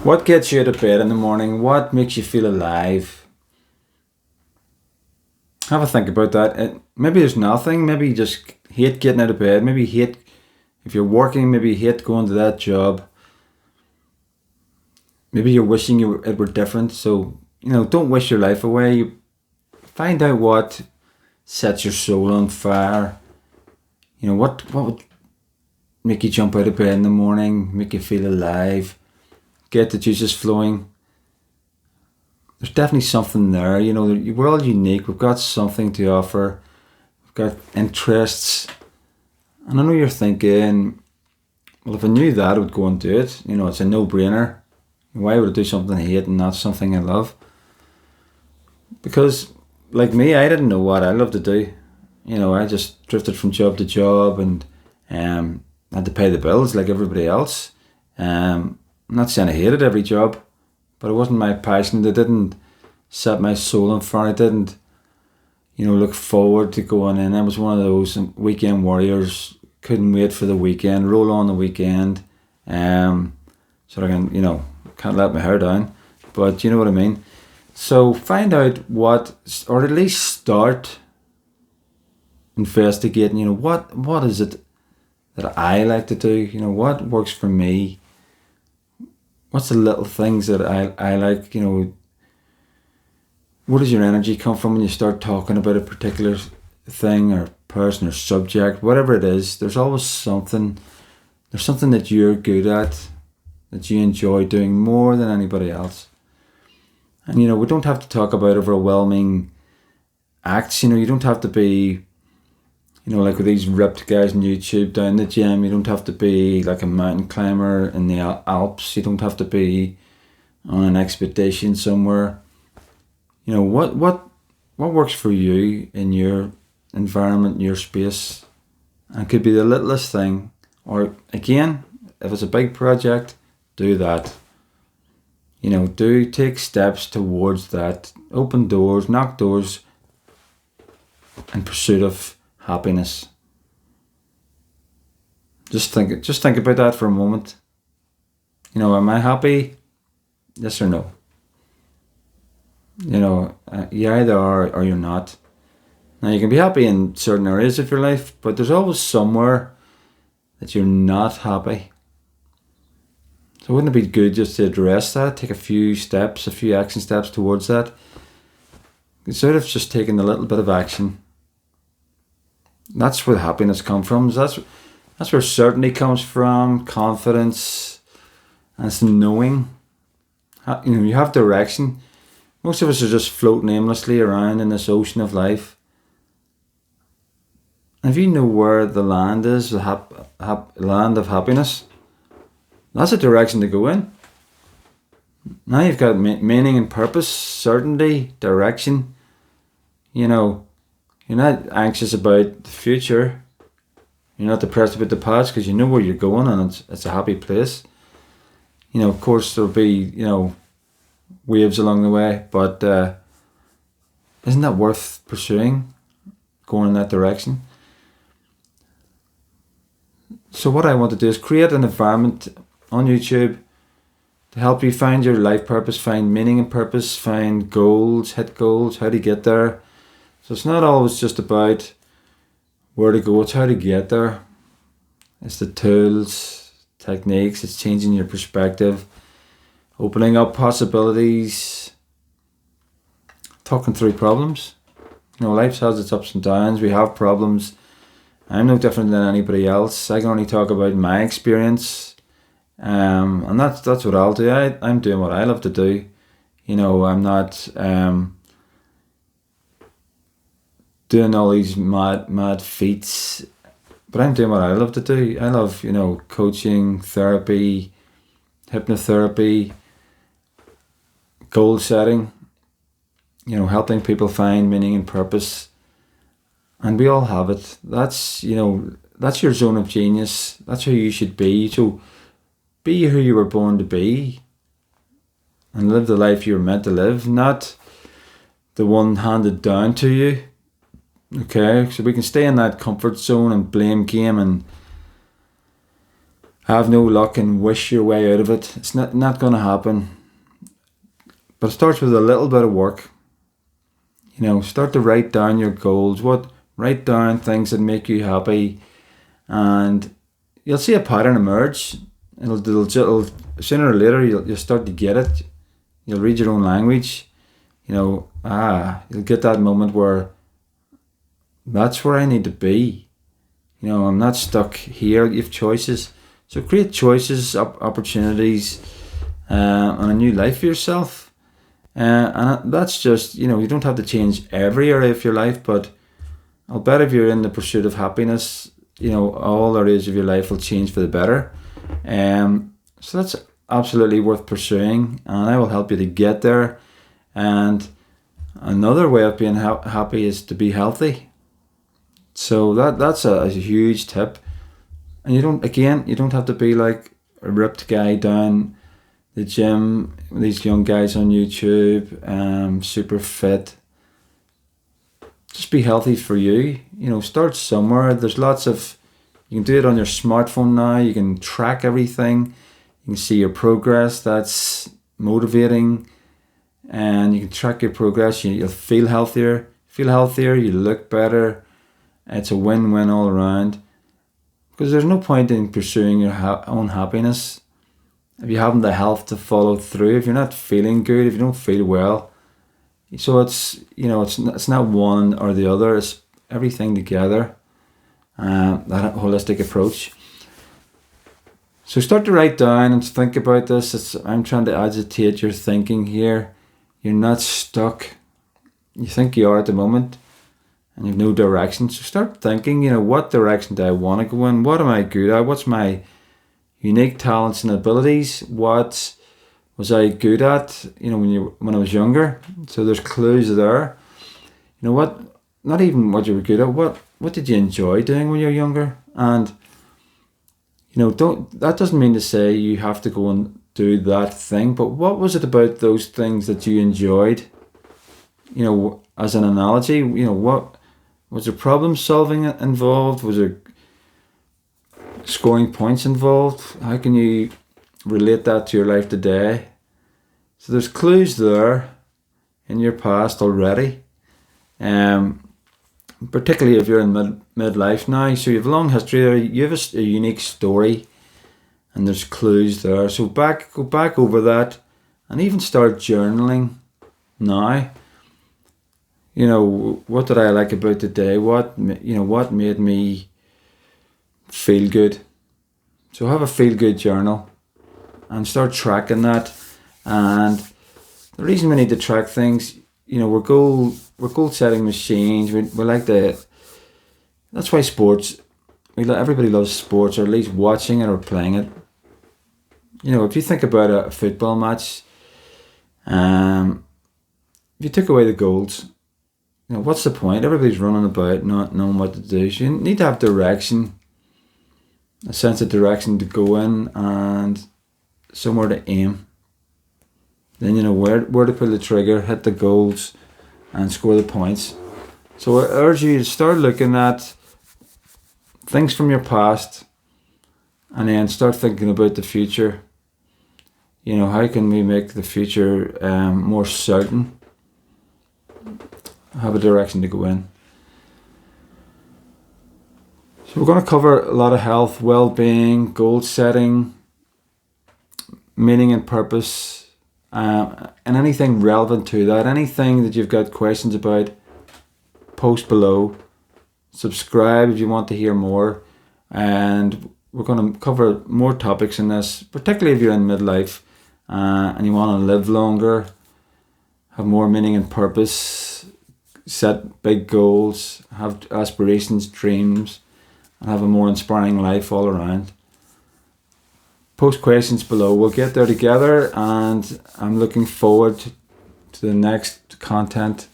What gets you out of bed in the morning? What makes you feel alive? Have a think about that. Maybe there's nothing. Maybe you just hate getting out of bed. Maybe you hate, if you're working, maybe you hate going to that job. Maybe you're wishing it were different. So, don't wish your life away. Find out what sets your soul on fire. What would make you jump out of bed in the morning, make you feel alive, get the juices flowing. There's definitely something there. We're all unique. We've got something to offer. We've got interests. And I know you're thinking, well, if I knew that, I would go and do it. It's a no-brainer. Why would I do something I hate and not something I love? Because, like me, I didn't know what I loved to do. I just drifted from job to job and had to pay the bills like everybody else. I'm not saying I hated every job, but it wasn't my passion. It didn't set my soul on fire. I didn't, look forward to going in. I was one of those weekend warriors. Couldn't wait for the weekend. Roll on the weekend. So I can, can't let my hair down. But you know what I mean. So find out or at least start investigating. What is it that I like to do? What works for me? What's the little things that I like? Where does your energy come from when you start talking about a particular thing or person or subject? Whatever it is, there's always something. There's something that you're good at, that you enjoy doing more than anybody else. And we don't have to talk about overwhelming acts. You don't have to be, like with these ripped guys on YouTube down the gym. You don't have to be like a mountain climber in the Alps. You don't have to be on an expedition somewhere. What works for you in your environment, your space. And it could be the littlest thing. Or again, if it's a big project, do that. Take steps towards that. Open doors, knock doors in pursuit of happiness. Just think about that for a moment. Am I happy? Yes or no? You either are or you're not. Now you can be happy in certain areas of your life, but there's always somewhere that you're not happy. So wouldn't it be good just to address that, take a few action steps towards that? Instead of just taking a little bit of action. That's where happiness comes from. That's where certainty comes from, confidence, and it's knowing. You have direction. Most of us are just floating aimlessly around in this ocean of life. And if you know where the land is, the land of happiness, that's a direction to go in. Now you've got meaning and purpose, certainty, direction. You're not anxious about the future. You're not depressed about the past because you know where you're going and it's a happy place. Of course there'll be, waves along the way, but isn't that worth pursuing, going in that direction? So what I want to do is create an environment on YouTube to help you find your life purpose, find meaning and purpose, find goals, hit goals, how to get there. So it's not always just about where to go, it's how to get there. It's the tools, techniques, it's changing your perspective, opening up possibilities, talking through problems. Life has its ups and downs, we have problems. I'm no different than anybody else. I can only talk about my experience. And that's what I'll do. I'm doing what I love to do. I'm not doing all these mad feats, but I'm doing what I love to do. I love, coaching, therapy, hypnotherapy, goal setting, helping people find meaning and purpose. And we all have it. That's your zone of genius. That's who you should be. So be who you were born to be and live the life you were meant to live, not the one handed down to you. Okay, so we can stay in that comfort zone and blame game and have no luck and wish your way out of it. It's not going to happen. But it starts with a little bit of work. Start to write down your goals. Write down things that make you happy, and you'll see a pattern emerge. It'll sooner or later you'll start to get it. You'll read your own language. You'll get that moment where that's where I need to be. I'm not stuck here. You have choices. So create choices, opportunities, and a new life for yourself. And that's just, you don't have to change every area of your life, but I'll bet if you're in the pursuit of happiness, all areas of your life will change for the better. So that's absolutely worth pursuing, and I will help you to get there. And another way of being happy is to be healthy. So that's a huge tip. And you don't have to be like a ripped guy down the gym, these young guys on YouTube, super fit. Just be healthy for you. Start somewhere. There's lots of, you can do it on your smartphone now. You can track everything. You can see your progress. That's motivating. And you can track your progress. You'll feel healthier. You look better. It's a win-win all around. Because there's no point in pursuing your own happiness if you haven't the health to follow through. If you're not feeling good, if you don't feel well. So it's not one or the other. It's everything together. That holistic approach. So start to write down and think about this. I'm trying to agitate your thinking here. You're not stuck. You think you are at the moment, and you have no direction. So start thinking, what direction do I want to go in? What am I good at? What's my unique talents and abilities? What was I good at, when I was younger? So there's clues there. What, not even what you were good at, what did you enjoy doing when you were younger? And, that doesn't mean to say you have to go and do that thing, but what was it about those things that you enjoyed? As an analogy, what was there problem solving involved? Was there scoring points involved? How can you relate that to your life today? So there's clues there in your past already, particularly if you're in midlife now. So you have a long history there. You have a unique story, and there's clues there. So go back over that, and even start journaling now. What did I like about today? What made me feel good? So have a feel good journal and start tracking that. And the reason we need to track things, we're goal setting machines. We like that's why sports, everybody loves sports, or at least watching it or playing it. If you think about a football match, if you took away the goals, what's the point? Everybody's running about not knowing what to do. So you need to have direction, a sense of direction to go in, and somewhere to aim. Then where to pull the trigger, hit the goals, and score the points. So I urge you to start looking at things from your past, and then start thinking about the future. How can we make the future more certain? Have a direction to go in. So we're going to cover a lot of health, well-being, goal setting, meaning and purpose, and anything relevant to that. Anything that you've got questions about, post below. Subscribe if you want to hear more. And we're going to cover more topics in this, particularly if you're in midlife and you want to live longer, have more meaning and purpose, set big goals, have aspirations, dreams, and have a more inspiring life all around. Post questions below. We'll get there together, and I'm looking forward to the next content